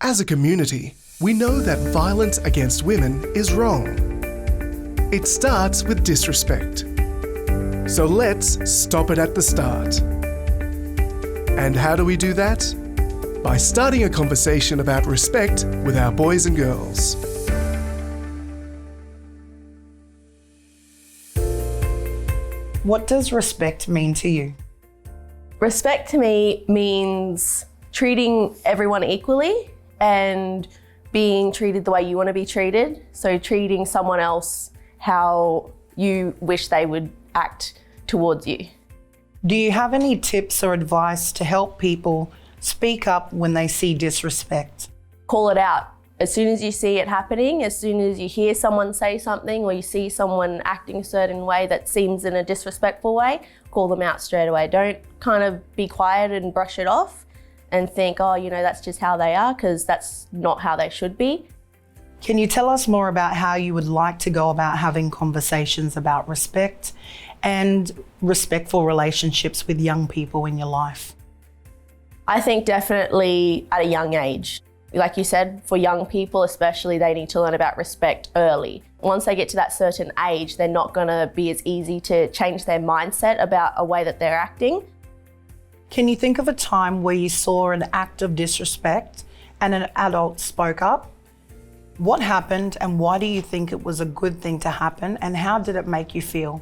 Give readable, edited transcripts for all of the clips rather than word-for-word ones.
As a community, we know that violence against women is wrong. It starts with disrespect. So let's stop it at the start. And how do we do that? By starting a conversation about respect with our boys and girls. What does respect mean to you? Respect to me means treating everyone equally and being treated the way you want to be treated. So treating someone else how you wish they would act towards you. Do you have any tips or advice to help people speak up when they see disrespect? Call it out. As soon as you see it happening, as soon as you hear someone say something or you see someone acting a certain way that seems in a disrespectful way, call them out straight away. Don't kind of be quiet and brush it off and think, oh, you know, that's just how they are, because that's not how they should be. Can you tell us more about how you would like to go about having conversations about respect and respectful relationships with young people in your life? I think definitely at a young age. Like you said, for young people especially, they need to learn about respect early. Once they get to that certain age, they're not going to be as easy to change their mindset about a way that they're acting. Can you think of a time where you saw an act of disrespect and an adult spoke up? What happened and why do you think it was a good thing to happen, and how did it make you feel?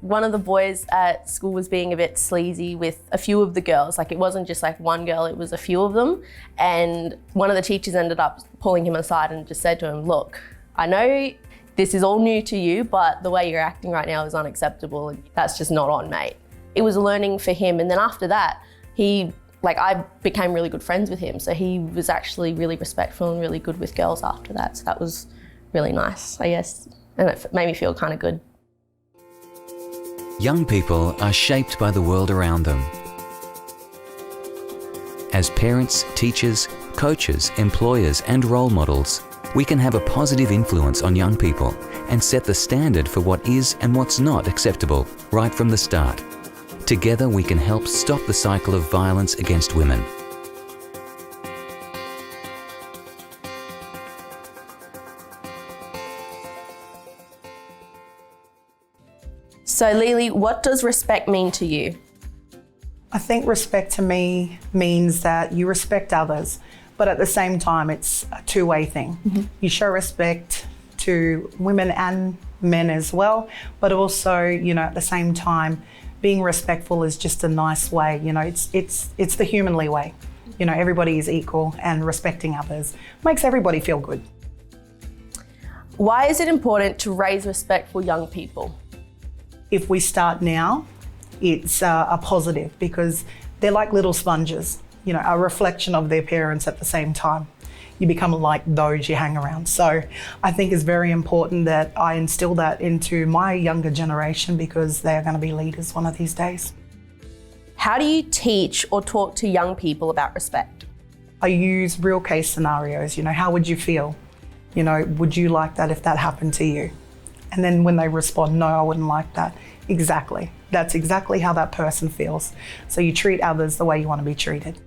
One of the boys at school was being a bit sleazy with a few of the girls. Like, it wasn't just like one girl, it was a few of them. And one of the teachers ended up pulling him aside and just said to him, look, I know this is all new to you, but the way you're acting right now is unacceptable. And that's just not on, mate. It was learning for him. And then after that, I became really good friends with him. So he was actually really respectful and really good with girls after that. So that was really nice, I guess. And it made me feel kind of good. Young people are shaped by the world around them. As parents, teachers, coaches, employers, and role models, we can have a positive influence on young people and set the standard for what is and what's not acceptable right from the start. Together we can help stop the cycle of violence against women. So Lily, what does respect mean to you? I think respect to me means that you respect others, but at the same time, it's a two-way thing. Mm-hmm. You show respect to women and men as well, but also, you know, at the same time, being respectful is just a nice way. You know, it's the humanly way. You know, everybody is equal, and respecting others makes everybody feel good. Why is it important to raise respect for young people? If we start now, it's a positive, because they're like little sponges, you know, a reflection of their parents at the same time. You become like those you hang around. So I think it's very important that I instill that into my younger generation, because they are going to be leaders one of these days. How do you teach or talk to young people about respect? I use real case scenarios. You know, how would you feel? You know, would you like that if that happened to you? And then when they respond, no, I wouldn't like that. Exactly. That's exactly how that person feels. So you treat others the way you want to be treated.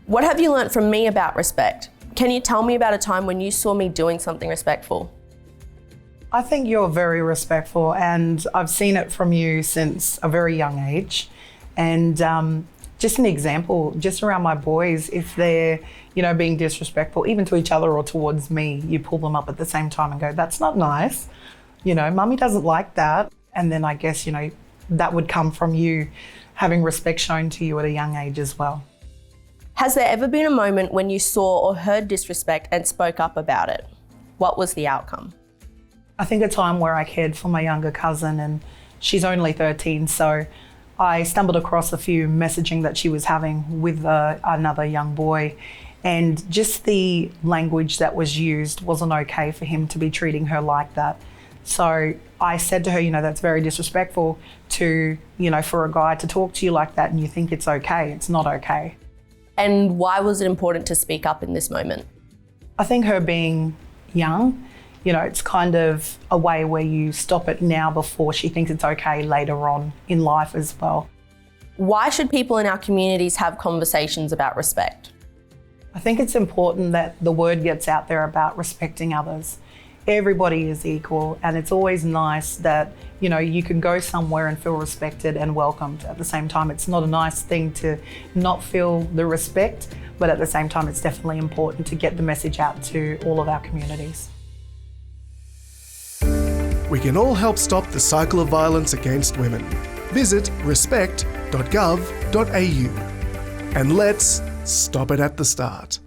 What have you learnt from me about respect? Can you tell me about a time when you saw me doing something respectful? I think you're very respectful, and I've seen it from you since a very young age. And just an example, just around my boys, if they're, you know, being disrespectful, even to each other or towards me, you pull them up at the same time and go, that's not nice. You know, mummy doesn't like that. And then I guess, you know, that would come from you having respect shown to you at a young age as well. Has there ever been a moment when you saw or heard disrespect and spoke up about it? What was the outcome? I think a time where I cared for my younger cousin, and she's only 13, so I stumbled across a few messaging that she was having with another young boy, and just the language that was used wasn't okay for him to be treating her like that. So I said to her, you know, that's very disrespectful to, you know, for a guy to talk to you like that and you think it's okay. It's not okay. And why was it important to speak up in this moment? I think her being young, you know, it's kind of a way where you stop it now before she thinks it's okay later on in life as well. Why should people in our communities have conversations about respect? I think it's important that the word gets out there about respecting others. Everybody is equal, and it's always nice that, you know, you can go somewhere and feel respected and welcomed. At the same time, it's not a nice thing to not feel the respect, but at the same time, it's definitely important to get the message out to all of our communities. We can all help stop the cycle of violence against women. Visit RESPECT.GOV.AU and let's stop it at the start.